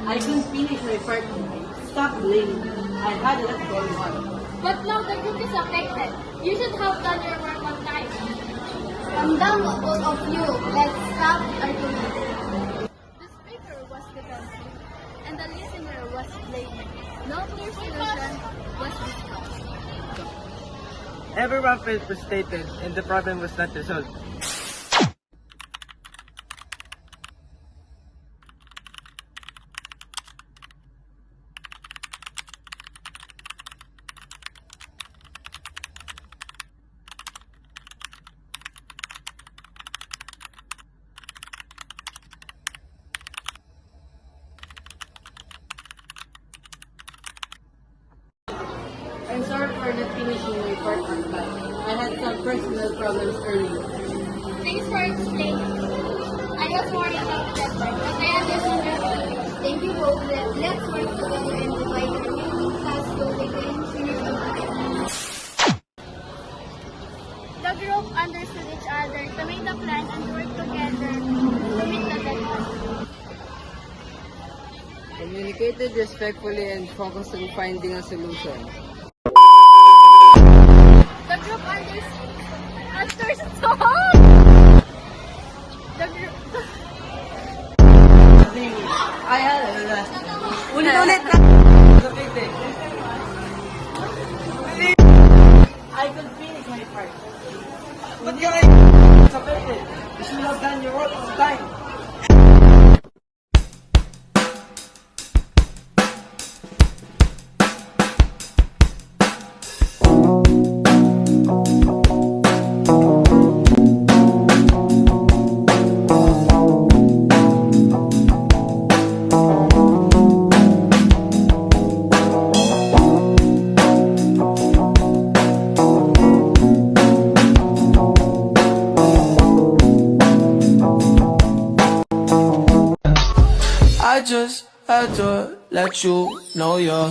I couldn't finish my part. Stop blaming me. I had a lot going on. But now the group is affected. You should have done your work on time. Calm down, both of you. Let's stop arguing. The speaker was defensive, and the listener was blaming. No clear solution was discussed. Everyone felt frustrated and the problem was not resolved. I'm sorry for not finishing my part on time. I had some personal problems earlier. Thanks for explaining. I was worried about that part, but I understand your feelings. Thank you both. Let's work together and divide the remaining tasks so we can finish on time. The group understood each other to make the plan and work together to meet the deadline. Communicated respectfully and focused on finding a solution. The group understood. The group. I had a lot. Ulit! I could finish my part. Ba't ka kayo affected? You should have done your work on time. I just had to let you know you're